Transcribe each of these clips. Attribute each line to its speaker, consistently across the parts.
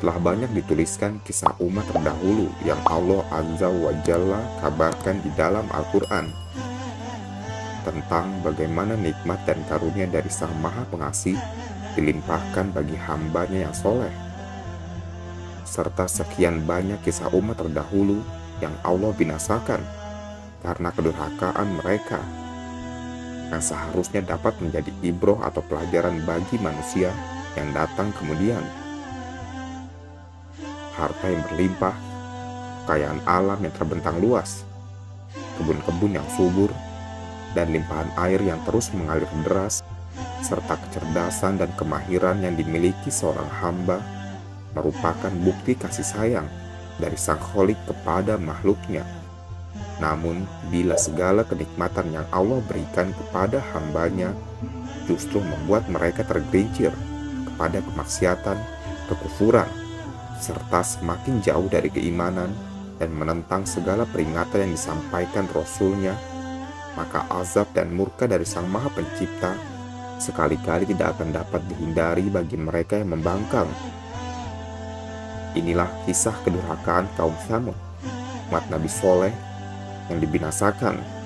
Speaker 1: Telah banyak dituliskan kisah umat terdahulu yang Allah Azza wa Jalla kabarkan di dalam Al-Quran tentang bagaimana nikmat dan karunia dari Sang Maha Pengasih dilimpahkan bagi hambanya yang soleh, serta sekian banyak kisah umat terdahulu yang Allah binasakan karena kedurhakaan mereka, yang seharusnya dapat menjadi ibroh atau pelajaran bagi manusia yang datang kemudian. Harta yang berlimpah, kekayaan alam yang terbentang luas, kebun-kebun yang subur, dan limpahan air yang terus mengalir deras, serta kecerdasan dan kemahiran yang dimiliki seorang hamba merupakan bukti kasih sayang dari Sang Kholik kepada makhluknya. Namun, bila segala kenikmatan yang Allah berikan kepada hambanya justru membuat mereka tergelincir kepada kemaksiatan, kekufuran, serta semakin jauh dari keimanan dan menentang segala peringatan yang disampaikan Rasul-Nya, maka azab dan murka dari Sang Maha Pencipta sekali-kali tidak akan dapat dihindari bagi mereka yang membangkang. Inilah kisah kedurhakaan kaum Tsamud, umat Nabi Soleh yang dibinasakan.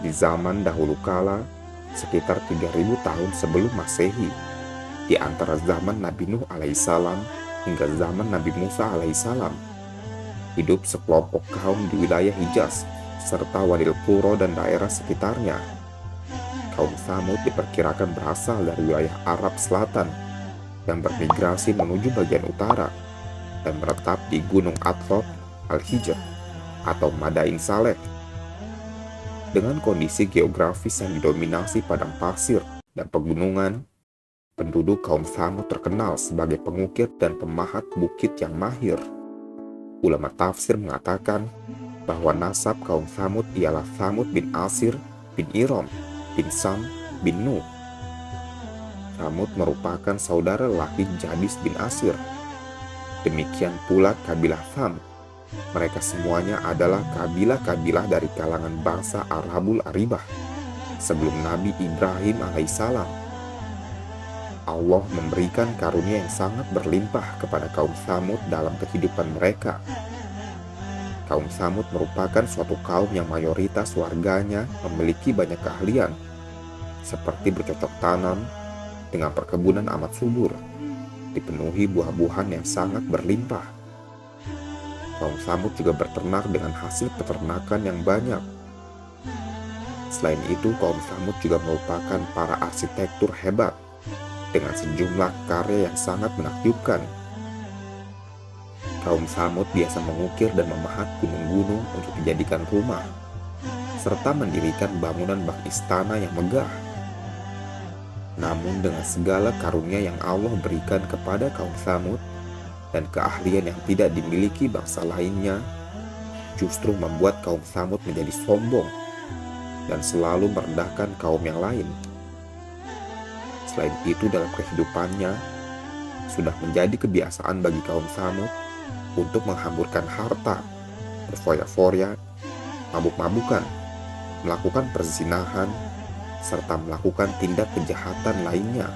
Speaker 1: Di zaman dahulu kala, sekitar 3000 tahun sebelum Masehi, di antara zaman Nabi Nuh alaihissalam hingga zaman Nabi Musa alaihissalam, hidup sekelompok kaum di wilayah Hijaz serta Wadil Qura dan daerah sekitarnya. Kaum Tsamud diperkirakan berasal dari wilayah Arab Selatan yang bermigrasi menuju bagian utara dan menetap di Gunung Atrot Al-Hijr atau Madain Saleh. Dengan kondisi geografis yang didominasi padang pasir dan pegunungan, penduduk kaum Tsamud terkenal sebagai pengukir dan pemahat bukit yang mahir. Ulama tafsir mengatakan bahwa nasab kaum Tsamud ialah Tsamud bin Asir bin Iram bin Sam bin Nuh. Tsamud merupakan saudara laki Jadis bin Asir. Demikian pula kabilah Tham. Mereka semuanya adalah kabilah-kabilah dari kalangan bangsa Arabul Aribah sebelum Nabi Ibrahim alaihissalam. Allah memberikan karunia yang sangat berlimpah kepada kaum Tsamud dalam kehidupan mereka. Kaum Tsamud merupakan suatu kaum yang mayoritas warganya memiliki banyak keahlian, seperti bercocok tanam dengan perkebunan amat subur, dipenuhi buah-buahan yang sangat berlimpah. Kaum Tsamud juga berternak dengan hasil peternakan yang banyak. Selain itu, kaum Tsamud juga merupakan para arsitektur hebat dengan sejumlah karya yang sangat menakjubkan. Kaum Tsamud biasa mengukir dan memahat gunung-gunung untuk dijadikan rumah, serta mendirikan bangunan bak istana yang megah. Namun dengan segala karunia yang Allah berikan kepada kaum Tsamud dan keahlian yang tidak dimiliki bangsa lainnya, justru membuat kaum Tsamud menjadi sombong dan selalu merendahkan kaum yang lain. Selain itu, dalam kehidupannya, sudah menjadi kebiasaan bagi kaum Tsamud untuk menghamburkan harta, berfoya-foya, mabuk-mabukan, melakukan perzinahan, serta melakukan tindak kejahatan lainnya.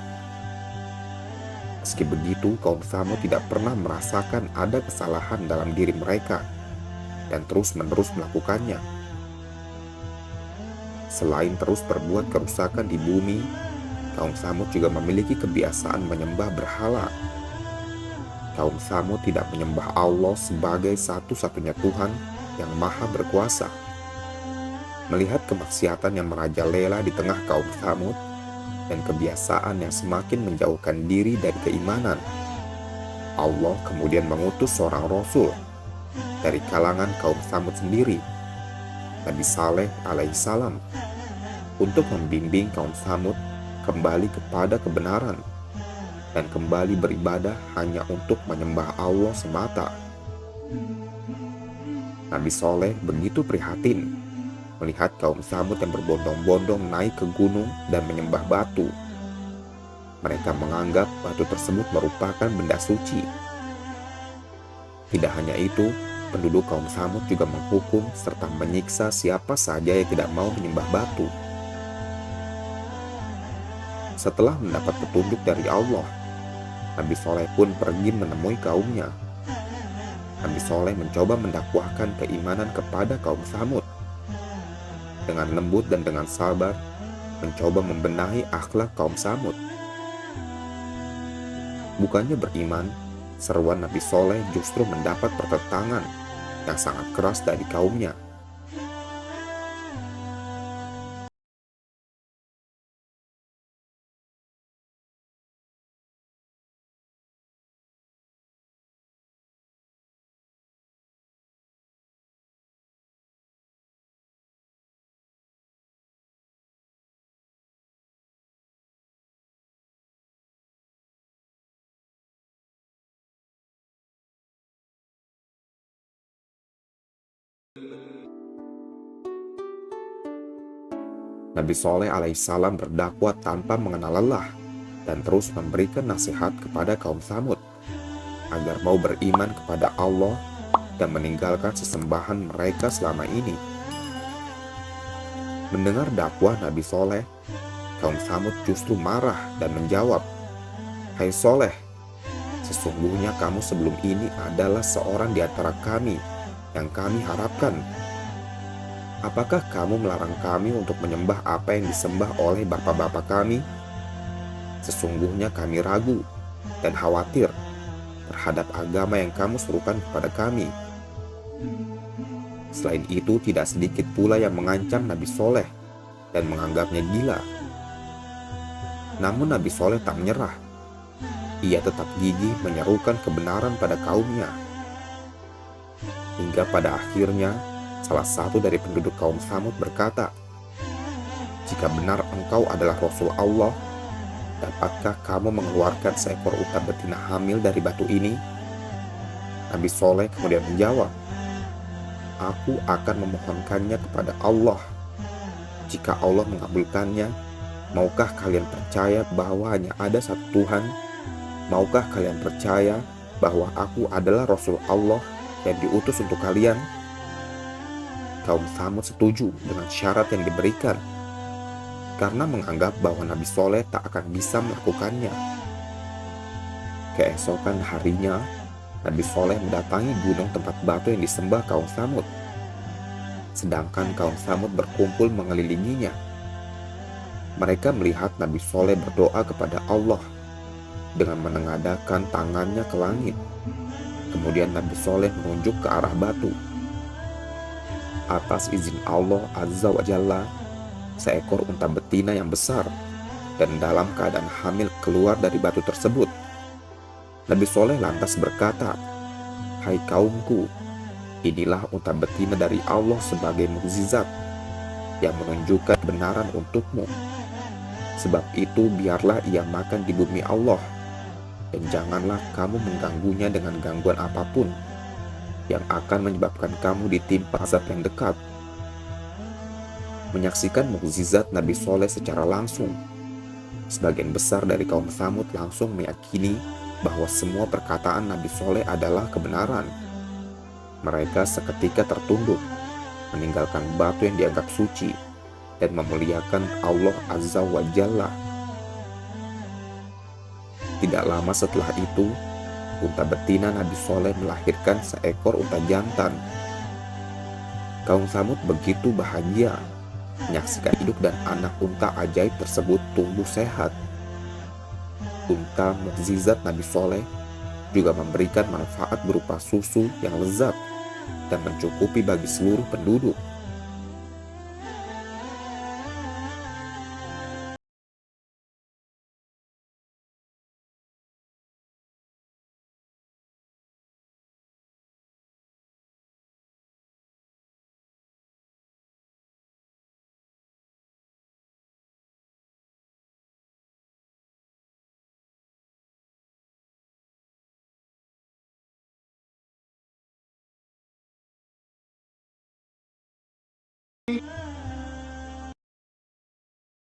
Speaker 1: Meski begitu, kaum Tsamud tidak pernah merasakan ada kesalahan dalam diri mereka dan terus-menerus melakukannya. Selain terus berbuat kerusakan di bumi, kaum Tsamud juga memiliki kebiasaan menyembah berhala. Kaum Tsamud tidak menyembah Allah sebagai satu-satunya Tuhan yang maha berkuasa. Melihat kemaksiatan yang merajalela di tengah kaum Tsamud dan kebiasaan yang semakin menjauhkan diri dari keimanan, Allah kemudian mengutus seorang Rasul dari kalangan kaum Tsamud sendiri, Nabi Saleh alaihissalam, untuk membimbing kaum Tsamud kembali kepada kebenaran dan kembali beribadah hanya untuk menyembah Allah semata. Nabi Saleh begitu prihatin melihat kaum Tsamud yang berbondong-bondong naik ke gunung dan menyembah batu. Mereka menganggap batu tersebut merupakan benda suci. Tidak hanya itu, penduduk kaum Tsamud juga menghukum serta menyiksa siapa saja yang tidak mau menyembah batu. Setelah mendapat petunjuk dari Allah, Nabi Saleh pun pergi menemui kaumnya. Nabi Saleh mencoba mendakwahkan keimanan kepada kaum Tsamud. Dengan lembut dan dengan sabar, mencoba membenahi akhlak kaum Tsamud. Bukannya beriman, seruan Nabi Saleh justru mendapat pertentangan yang sangat keras dari kaumnya. Nabi Saleh alaihissalam berdakwah tanpa mengenal lelah dan terus memberikan nasihat kepada kaum Tsamud agar mau beriman kepada Allah dan meninggalkan sesembahan mereka selama ini. Mendengar dakwah Nabi Saleh, kaum Tsamud justru marah dan menjawab, "Hai Saleh, sesungguhnya kamu sebelum ini adalah seorang di antara kami yang kami harapkan. Apakah kamu melarang kami untuk menyembah apa yang disembah oleh bapak-bapak kami? Sesungguhnya kami ragu dan khawatir terhadap agama yang kamu serukan kepada kami." Selain itu, tidak sedikit pula yang mengancam Nabi Saleh dan menganggapnya gila. Namun Nabi Saleh tak menyerah. Ia tetap gigih menyerukan kebenaran pada kaumnya. Hingga pada akhirnya, salah satu dari penduduk kaum Tsamud berkata, "Jika benar engkau adalah Rasul Allah, dapatkah kamu mengeluarkan seekor unta betina hamil dari batu ini?" Nabi Saleh kemudian menjawab, "Aku akan memohonkannya kepada Allah. Jika Allah mengabulkannya, maukah kalian percaya bahwa hanya ada satu Tuhan? Maukah kalian percaya bahwa aku adalah Rasul Allah yang diutus untuk kalian?" Kaum Tsamud setuju dengan syarat yang diberikan karena menganggap bahwa Nabi Saleh tak akan bisa melakukannya. Keesokan harinya, Nabi Saleh mendatangi gunung tempat batu yang disembah kaum Tsamud. Sedangkan kaum Tsamud berkumpul mengelilinginya. Mereka melihat Nabi Saleh berdoa kepada Allah dengan menengadahkan tangannya ke langit. Kemudian Nabi Saleh menunjuk ke arah batu. Atas izin Allah Azza wa Jalla, seekor unta betina yang besar dan dalam keadaan hamil keluar dari batu tersebut. Nabi Soleh lantas berkata, "Hai kaumku, inilah unta betina dari Allah sebagai mukjizat yang menunjukkan kebenaran untukmu. Sebab itu biarlah ia makan di bumi Allah, dan janganlah kamu mengganggunya dengan gangguan apapun yang akan menyebabkan kamu ditimpa azab yang dekat." Menyaksikan mukjizat Nabi Soleh secara langsung, sebagian besar dari kaum Tsamud langsung meyakini bahwa semua perkataan Nabi Soleh adalah kebenaran. Mereka seketika tertunduk, meninggalkan batu yang dianggap suci, dan memuliakan Allah Azza wa Jalla. Tidak lama setelah itu, unta betina Nabi Soleh melahirkan seekor unta jantan. Kaum Tsamud begitu bahagia menyaksikan induk dan anak unta ajaib tersebut tumbuh sehat. Unta mukjizat Nabi Soleh juga memberikan manfaat berupa susu yang lezat dan mencukupi bagi seluruh penduduk.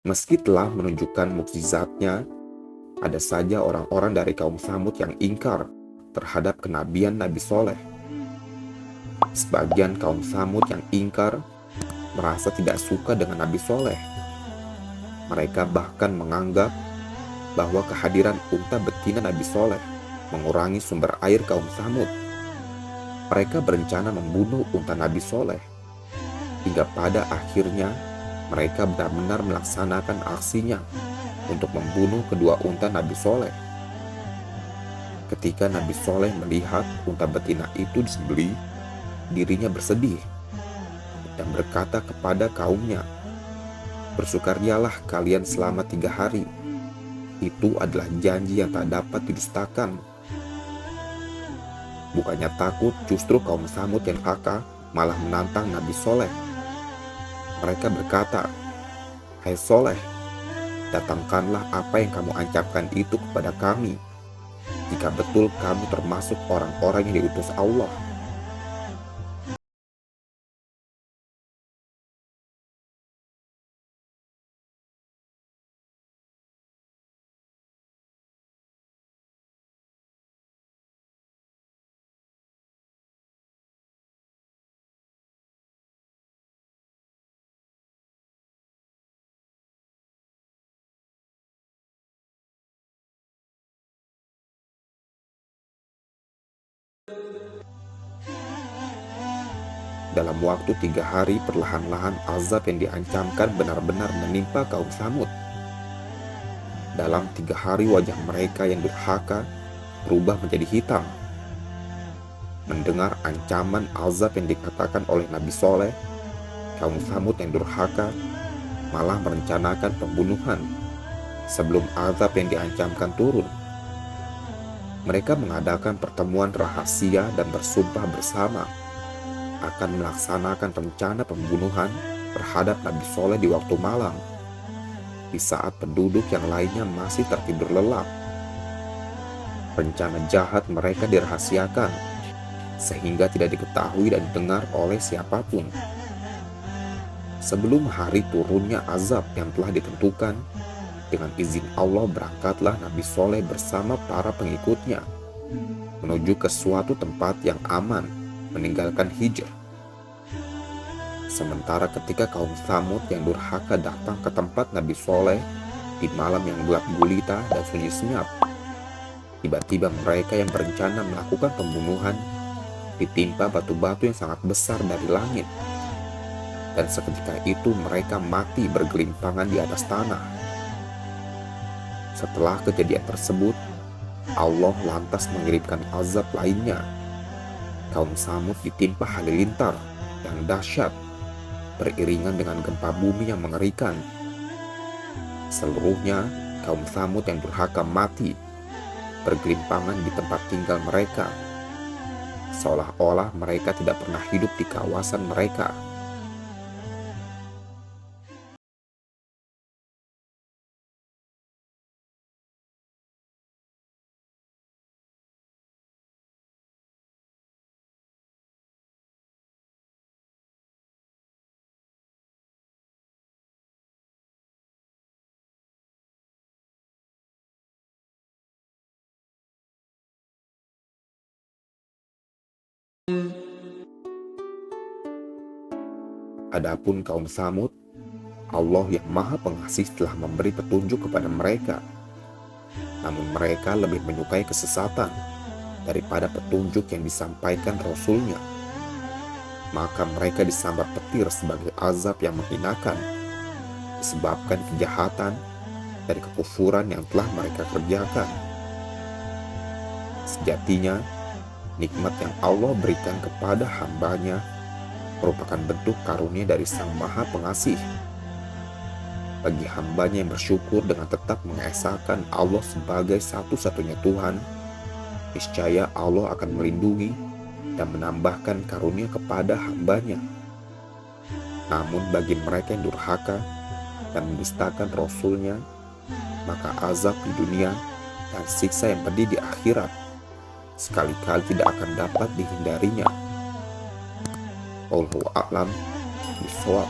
Speaker 1: Meski telah menunjukkan mukjizatnya, ada saja orang-orang dari kaum Tsamud yang ingkar terhadap kenabian Nabi Soleh. Sebagian kaum Tsamud yang ingkar merasa tidak suka dengan Nabi Soleh. Mereka bahkan menganggap bahwa kehadiran unta betina Nabi Soleh mengurangi sumber air kaum Tsamud. Mereka berencana membunuh unta Nabi Soleh, hingga pada akhirnya mereka benar-benar melaksanakan aksinya untuk membunuh kedua unta Nabi Soleh. Ketika Nabi Soleh melihat unta betina itu disembelih, dirinya bersedih dan berkata kepada kaumnya, "Bersukarialah kalian selama 3 hari. Itu adalah janji yang tak dapat didustakan." Bukannya takut, justru kaum Tsamud yang kaka malah menantang Nabi Soleh. Mereka berkata, "Hai Soleh, datangkanlah apa yang kamu ancamkan itu kepada kami, jika betul kamu termasuk orang-orang yang diutus Allah." Dalam waktu 3 hari, perlahan-lahan azab yang diancamkan benar-benar menimpa kaum Tsamud. Dalam 3 hari wajah mereka yang durhaka berubah menjadi hitam. Mendengar ancaman azab yang dikatakan oleh Nabi Soleh, kaum Tsamud yang durhaka malah merencanakan pembunuhan sebelum azab yang diancamkan turun. Mereka mengadakan pertemuan rahasia dan bersumpah bersama akan melaksanakan rencana pembunuhan terhadap Nabi Soleh di waktu malam, di saat penduduk yang lainnya masih tertidur lelap. Rencana jahat mereka dirahasiakan sehingga tidak diketahui dan didengar oleh siapapun. Sebelum hari turunnya azab yang telah ditentukan, dengan izin Allah berangkatlah Nabi Soleh bersama para pengikutnya menuju ke suatu tempat yang aman, meninggalkan Hijr. Sementara ketika kaum Tsamud yang durhaka datang ke tempat Nabi Soleh di malam yang gelap gulita dan sunyi senyap, tiba-tiba mereka yang berencana melakukan pembunuhan ditimpa batu-batu yang sangat besar dari langit, dan seketika itu mereka mati bergelimpangan di atas tanah. Setelah kejadian tersebut, Allah lantas mengirimkan azab lainnya. Kaum Tsamud ditimpa halilintar yang dahsyat, beriringan dengan gempa bumi yang mengerikan. Seluruhnya kaum Tsamud yang durhaka mati, bergelimpangan di tempat tinggal mereka, seolah-olah mereka tidak pernah hidup di kawasan mereka. Adapun kaum Tsamud, Allah yang Maha Pengasih telah memberi petunjuk kepada mereka. Namun mereka lebih menyukai kesesatan daripada petunjuk yang disampaikan Rasul-Nya. Maka mereka disambar petir sebagai azab yang menghinakan, disebabkan kejahatan dari kekufuran yang telah mereka kerjakan. Sejatinya, nikmat yang Allah berikan kepada hamba-Nya merupakan bentuk karunia dari Sang Maha Pengasih. Bagi hamba-Nya yang bersyukur dengan tetap mengesahkan Allah sebagai satu-satunya Tuhan, niscaya Allah akan melindungi dan menambahkan karunia kepada hamba-Nya. Namun bagi mereka yang durhaka dan mendustakan Rasul-Nya, maka azab di dunia dan siksa yang pedih di akhirat sekali-kali tidak akan dapat dihindarinya. Wallahu a'lam bishawab.